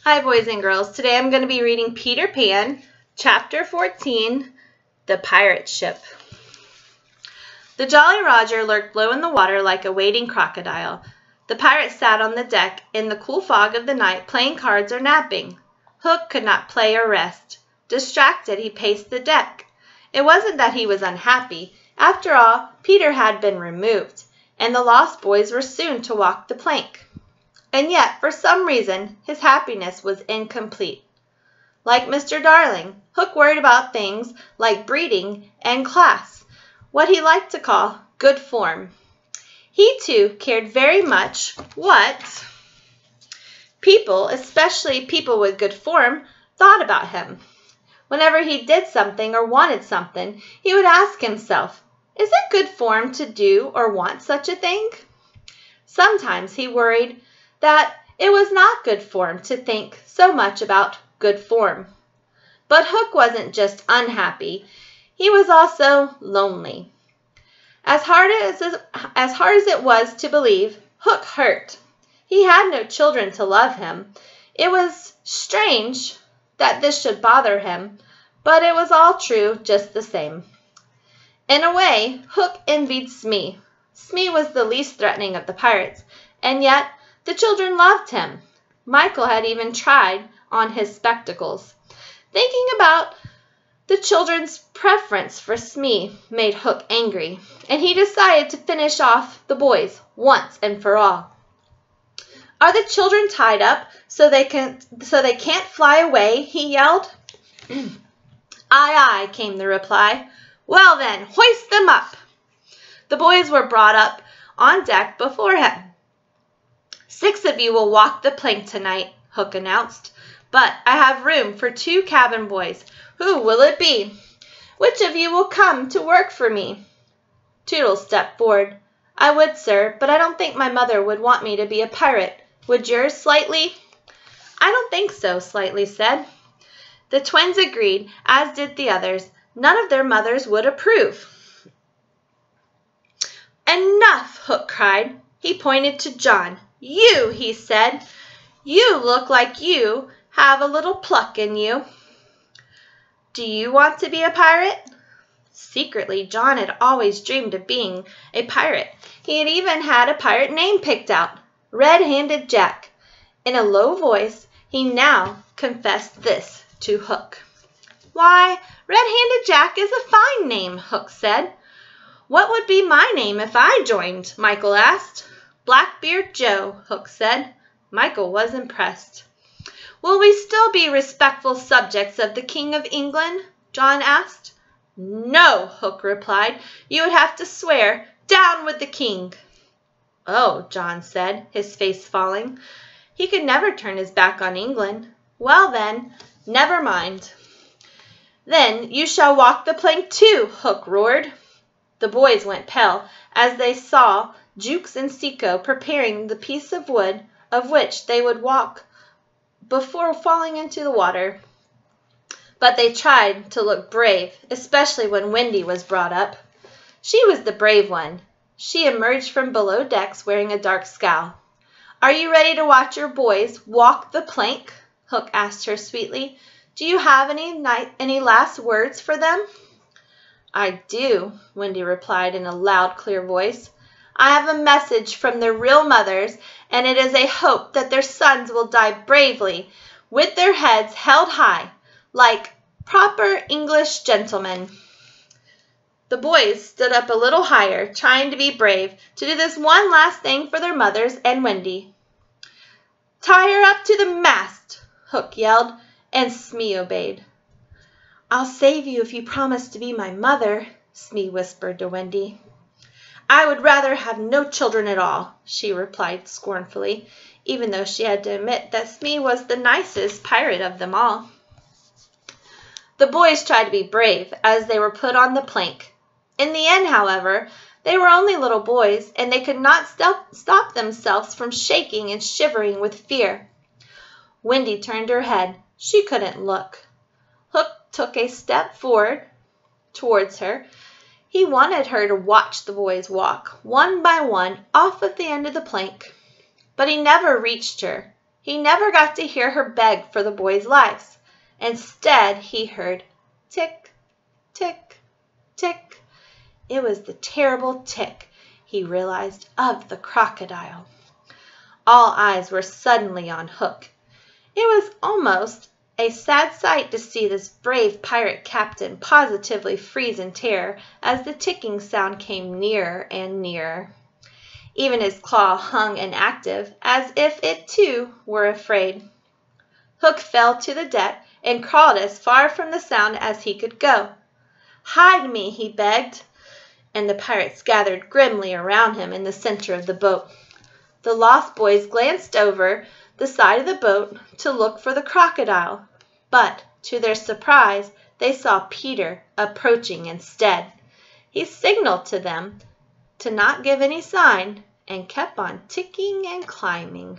Hi, boys and girls. Today I'm going to be reading Peter Pan, Chapter 14, The Pirate Ship. The Jolly Roger lurked low in the water like a wading crocodile. The pirate sat on the deck in the cool fog of the night, playing cards or napping. Hook could not play or rest. Distracted, he paced the deck. It wasn't that he was unhappy. After all, Peter had been removed, and the lost boys were soon to walk the plank. And yet, for some reason, his happiness was incomplete. Like Mr. Darling, Hook worried about things like breeding and class, what he liked to call good form. He, too, cared very much what people, especially people with good form, thought about him. Whenever he did something or wanted something, he would ask himself, "Is it good form to do or want such a thing?" Sometimes he worried that it was not good form to think so much about good form. But Hook wasn't just unhappy, he was also lonely. As hard as it was to believe, Hook hurt. He had no children to love him. It was strange that this should bother him, but it was all true just the same. In a way, Hook envied Smee. Smee was the least threatening of the pirates, and yet the children loved him. Michael had even tried on his spectacles. Thinking about the children's preference for Smee made Hook angry, and he decided to finish off the boys once and for all. "Are the children tied up so they can't fly away?" he yelled. "Aye, aye," came the reply. "Well then, hoist them up." The boys were brought up on deck before him. "6 of you will walk the plank tonight," Hook announced, "but I have room for 2 cabin boys. Who will it be? Which of you will come to work for me?" Toodles stepped forward. "I would, sir, but I don't think my mother would want me to be a pirate. Would yours, Slightly?" "I don't think so," Slightly said. The twins agreed, as did the others. None of their mothers would approve. "Enough!" Hook cried. He pointed to John. "You," he said, "you look like you have a little pluck in you. Do you want to be a pirate?" Secretly, John had always dreamed of being a pirate. He had even had a pirate name picked out, Red-Handed Jack. In a low voice, he now confessed this to Hook. "Why, Red-Handed Jack is a fine name," Hook said. "What would be my name if I joined?" Michael asked. "Blackbeard Joe," Hook said. Michael was impressed. "Will we still be respectful subjects of the King of England?" John asked. "No," Hook replied. "You would have to swear, 'Down with the King.'" "Oh," John said, his face falling. He could never turn his back on England. "Well then, never mind." "Then you shall walk the plank too," Hook roared. The boys went pale as they saw Jukes and Seeko preparing the piece of wood of which they would walk before falling into the water. But they tried to look brave, especially when Wendy was brought up. She was the brave one. She emerged from below decks wearing a dark scowl. "Are you ready to watch your boys walk the plank?" Hook asked her sweetly. "Do you have any last words for them?" "I do," Wendy replied in a loud, clear voice. "I have a message from their real mothers, and it is a hope that their sons will die bravely, with their heads held high, like proper English gentlemen." The boys stood up a little higher, trying to be brave, to do this one last thing for their mothers and Wendy. "Tie her up to the mast," Hook yelled, and Smee obeyed. "I'll save you if you promise to be my mother," Smee whispered to Wendy. "I would rather have no children at all," she replied scornfully, even though she had to admit that Smee was the nicest pirate of them all. The boys tried to be brave as they were put on the plank. In the end, however, they were only little boys, and they could not stop themselves from shaking and shivering with fear. Wendy turned her head. She couldn't look. Hook took a step forward towards her. He wanted her to watch the boys walk, one by one, off at the end of the plank. But he never reached her. He never got to hear her beg for the boys' lives. Instead, he heard tick, tick, tick. It was the terrible tick, he realized, of the crocodile. All eyes were suddenly on Hook. It was almost a sad sight to see this brave pirate captain positively freeze in terror as the ticking sound came nearer and nearer. Even his claw hung inactive, as if it too were afraid. Hook fell to the deck and crawled as far from the sound as he could go. "Hide me," he begged, and the pirates gathered grimly around him in the center of the boat. The lost boys glanced over the side of the boat to look for the crocodile, but to their surprise they saw Peter approaching instead. He signaled to them to not give any sign and kept on ticking and climbing.